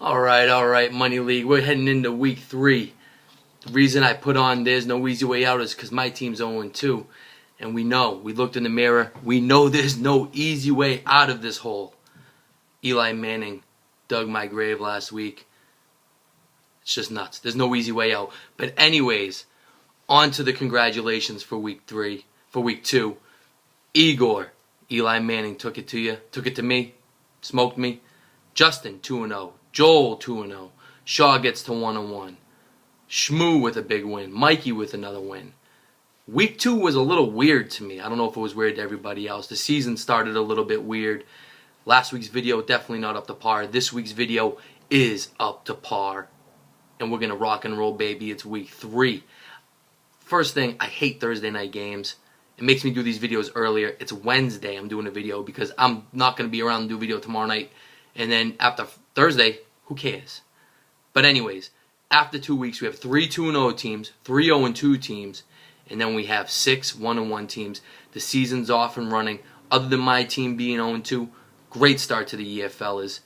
All right, Money League. We're heading into week 3. The reason I put on there's no easy way out is because my team's 0-2. And we looked in the mirror, we know there's no easy way out of this hole. Eli Manning dug my grave last week. It's just nuts. There's no easy way out. But anyways, on to the congratulations for week 2. Igor, Eli Manning took it to you, took it to me, smoked me. Justin, 2-0. Joel, 2-0. Shaw gets to 1-1. Shmoo with a big win. Mikey with another win. Week 2 was a little weird to me. I don't know if it was weird to everybody else. The season started a little bit weird. Last week's video, definitely not up to par. This week's video is up to par. And we're going to rock and roll, baby. It's week 3. First thing, I hate Thursday night games. It makes me do these videos earlier. It's Wednesday I'm doing a video because I'm not going to be around to do a video tomorrow night. And then after Thursday, who cares? But anyways, after 2 weeks, we have 3 2-0 teams, 3 0-2 teams, and then we have 6 1-1 teams. The season's off and running. Other than my team being 0-2, great start to the year, fellas.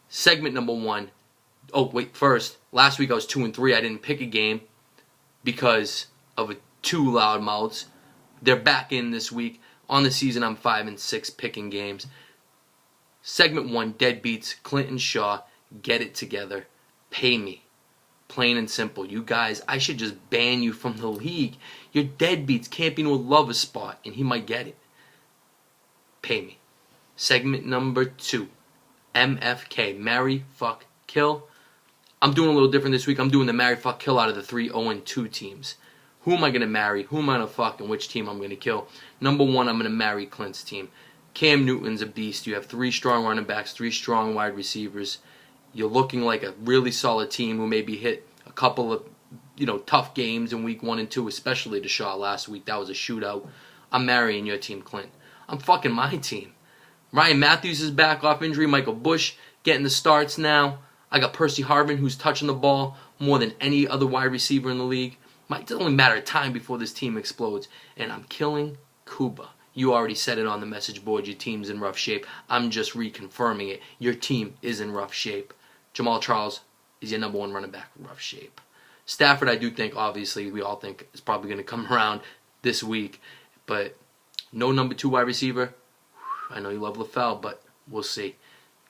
Segment number 1. Oh, wait, first, last week I was 2-3. I didn't pick a game because of 2 loud mouths. They're back in this week. On the season, I'm 5-6 picking games. Segment 1, deadbeats, Clinton Shaw, get it together. Pay me. Plain and simple. You guys, I should just ban you from the league. Your deadbeats. Camping will love a spot, and he might get it. Pay me. Segment number 2, MFK, marry, fuck, kill. I'm doing a little different this week. I'm doing the marry, fuck, kill out of the 3 0-2 teams. Who am I going to marry? Who am I going to fuck? And which team I'm going to kill? Number 1, I'm going to marry Clint's team. Cam Newton's a beast. You have 3 strong running backs, 3 strong wide receivers. You're looking like a really solid team who maybe hit a couple of, tough games in week 1 and 2, especially to Shaw last week. That was a shootout. I'm marrying your team, Clint. I'm fucking my team. Ryan Matthews is back off injury. Michael Bush getting the starts now. I got Percy Harvin, who's touching the ball more than any other wide receiver in the league. It's only a matter of time before this team explodes. And I'm killing Kuba. You already said it on the message board. Your team's in rough shape. I'm just reconfirming it. Your team is in rough shape. Jamal Charles is your number 1 running back. Rough shape. Stafford, I do think, obviously, we all think is probably going to come around this week. But no number 2 wide receiver. I know you love LaFell, but we'll see.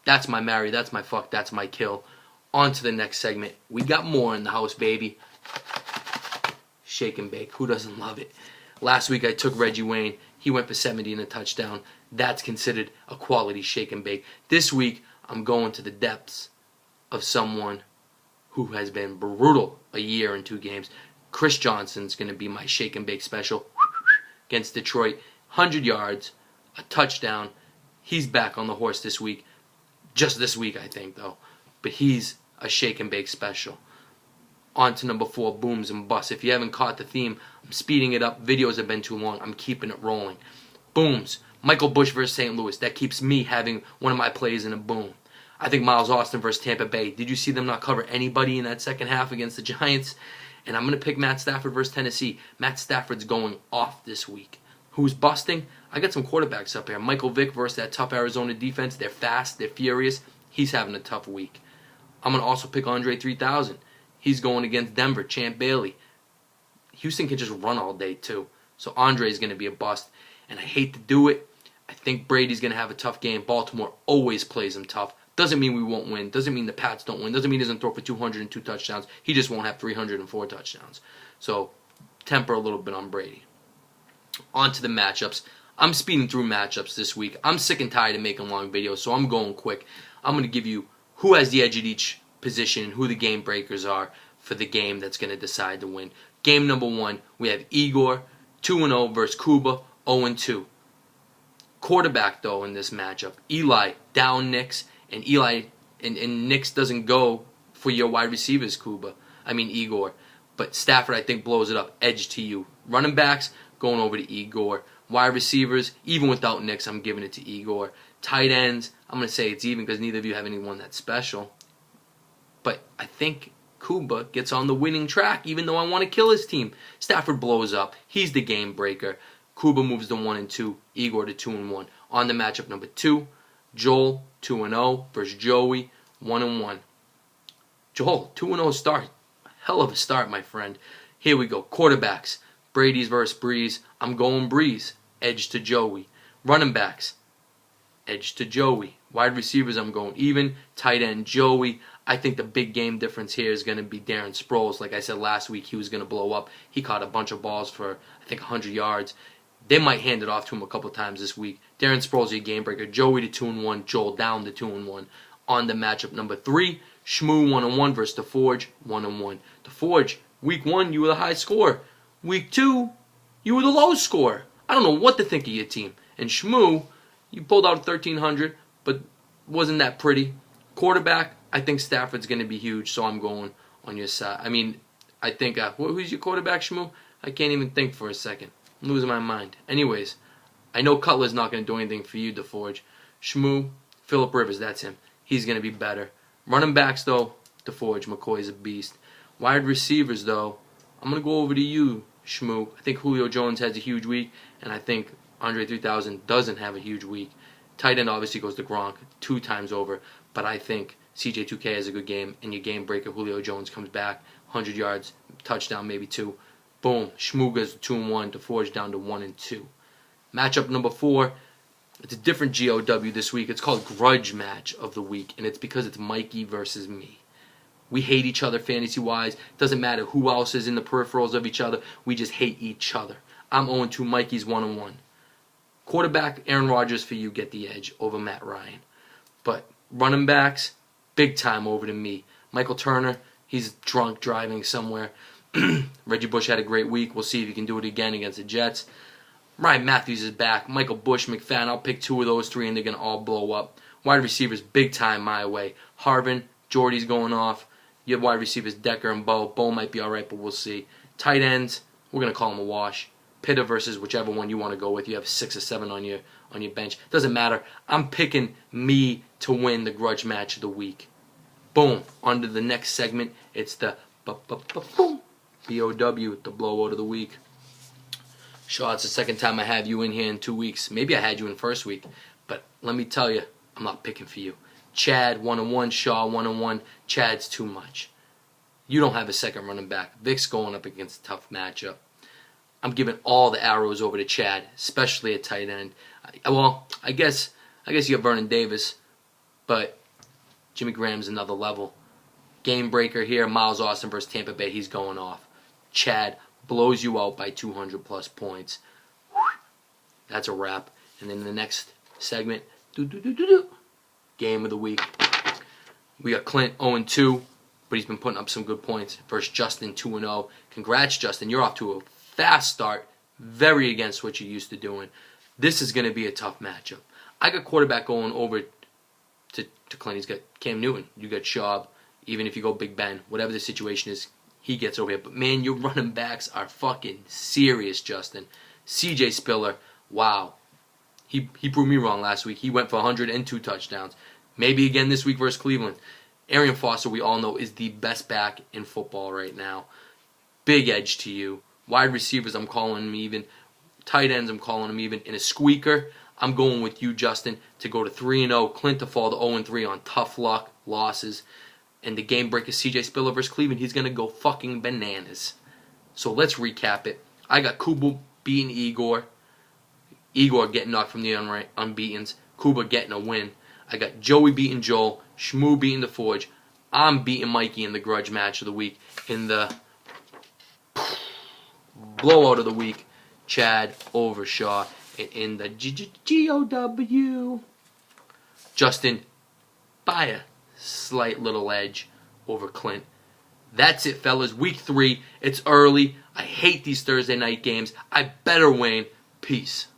That's my marry. That's my fuck. That's my kill. On to the next segment. We got more in the house, baby. Shake and bake. Who doesn't love it? Last week I took Reggie Wayne. He went for 70 and a touchdown. That's considered a quality shake and bake. This week I'm going to the depths of someone who has been brutal a year in 2 games. Chris Johnson's going to be my shake and bake special against Detroit. 100 yards, a touchdown. He's back on the horse this week. Just this week, I think, though. But he's a shake and bake special. On to number 4, booms and busts. If you haven't caught the theme, I'm speeding it up. Videos have been too long. I'm keeping it rolling. Booms. Michael Bush versus St. Louis. That keeps me having one of my plays in a boom. I think Miles Austin versus Tampa Bay. Did you see them not cover anybody in that second half against the Giants? And I'm going to pick Matt Stafford versus Tennessee. Matt Stafford's going off this week. Who's busting? I got some quarterbacks up here. Michael Vick versus that tough Arizona defense. They're fast. They're furious. He's having a tough week. I'm going to also pick Andre 3000. He's going against Denver, Champ Bailey. Houston can just run all day, too. So Andre's going to be a bust. And I hate to do it. I think Brady's going to have a tough game. Baltimore always plays him tough. Doesn't mean we won't win. Doesn't mean the Pats don't win. Doesn't mean he doesn't throw for 202 touchdowns. He just won't have 304 touchdowns. So temper a little bit on Brady. On to the matchups. I'm speeding through matchups this week. I'm sick and tired of making long videos, so I'm going quick. I'm going to give you who has the edge at each position and who the game breakers are for the game that's going to decide to win. Game number 1, we have Igor, 2-0 versus Kuba, 0-2. Quarterback, though, in this matchup, Eli down Nix, and Nix doesn't go for your wide receivers, Igor. But Stafford, I think, blows it up. Edge to you. Running backs, going over to Igor. Wide receivers, even without Nix, I'm giving it to Igor. Tight ends, I'm going to say it's even because neither of you have anyone that's special. But I think Kuba gets on the winning track, even though I want to kill his team. Stafford blows up. He's the game breaker. Kuba moves to 1-2. Igor to 2-1. On the matchup number 2, Joel, 2-0 versus Joey, 1-1. Joel, 2-0 start. Hell of a start, my friend. Here we go. Quarterbacks. Brady's versus Breeze. I'm going Breeze. Edge to Joey. Running backs. Edge to Joey. Wide receivers, I'm going even. Tight end, Joey. I think the big game difference here is going to be Darren Sproles. Like I said last week, he was going to blow up. He caught a bunch of balls for, I think, 100 yards. They might hand it off to him a couple times this week. Darren Sproles, your game breaker. Joey to 2-1. Joel down to 2-1. On the matchup number 3, Shmoo 1-1 versus DeForge 1-1. DeForge, week 1, you were the high scorer. Week 2, you were the low scorer. I don't know what to think of your team. And Shmoo, you pulled out 1,300, but wasn't that pretty. Quarterback, I think Stafford's going to be huge, so I'm going on your side. I mean, I think, who's your quarterback, Shmoo? I can't even think for a second. I'm losing my mind. Anyways, I know Cutler's not going to do anything for you, DeForge. Shmoo, Phillip Rivers, that's him. He's going to be better. Running backs, though, DeForge, McCoy's a beast. Wide receivers, though, I'm going to go over to you, Shmoo. I think Julio Jones has a huge week, and I think Andre 3000 doesn't have a huge week. Tight end obviously goes to Gronk 2 times over, but I think CJ2K has a good game, and your game breaker Julio Jones comes back, 100 yards, touchdown, maybe 2. Boom, Shmoo goes to 2-1, DeForge down to 1-2. Matchup number 4, it's a different GOW this week. It's called Grudge Match of the Week, and it's because it's Mikey versus me. We hate each other fantasy-wise. Doesn't matter who else is in the peripherals of each other. We just hate each other. I'm 0-2, Mikey's 1-1. Quarterback, Aaron Rodgers for you, get the edge over Matt Ryan. But running backs, big time over to me. Michael Turner, he's drunk driving somewhere. Reggie Bush had a great week. We'll see if he can do it again against the Jets. Ryan Matthews is back. Michael Bush, McFadden, I'll pick 2 of those 3 and they're going to all blow up. Wide receivers, big time my way. Harvin, Jordy's going off. You have wide receivers, Decker and Bo. Bo might be all right, but we'll see. Tight ends, we're going to call them a wash. Pitta versus whichever one you want to go with. You have 6 or 7 on your bench. Doesn't matter. I'm picking me to win the grudge match of the week. Boom. On to the next segment. It's the boom. BOW, the blowout of the week. Shaw, it's the second time I have you in here in 2 weeks. Maybe I had you in first week. But let me tell you, I'm not picking for you. Chad 1-1, Shaw 1-1. Chad's too much. You don't have a second running back. Vic's going up against a tough matchup. I'm giving all the arrows over to Chad, especially at tight end. Well, I guess you have Vernon Davis, but Jimmy Graham's another level. Game breaker here, Miles Austin versus Tampa Bay. He's going off. Chad blows you out by 200-plus points. That's a wrap. And then the next segment, game of the week. We got Clint 0-2, but he's been putting up some good points. Versus Justin 2-0. Congrats, Justin. You're off to a fast start, very against what you're used to doing. This is going to be a tough matchup. I got quarterback going over to Clint. He's got Cam Newton. You got Schaub. Even if you go Big Ben, whatever the situation is, he gets over here. But man, your running backs are fucking serious, Justin. CJ Spiller, wow. He proved me wrong last week. He went for 102 touchdowns. Maybe again this week versus Cleveland. Arian Foster, we all know, is the best back in football right now. Big edge to you. Wide receivers, I'm calling them even. Tight ends, I'm calling them even. In a squeaker, I'm going with you, Justin, to go to 3-0. Clint to fall to 0-3 on tough luck, losses. And the game breaker, CJ Spiller versus Cleveland, he's going to go fucking bananas. So let's recap it. I got Kuba beating Igor. Igor getting knocked from the unbeatens. Kuba getting a win. I got Joey beating Joel. Shmoo beating DeForge. I'm beating Mikey in the grudge match of the week. In the blowout of the week, Chad over Shaw. And in the GOW, Justin by a slight little edge over Clint. That's it, fellas. Week 3. It's early. I hate these Thursday night games. I better win. Peace.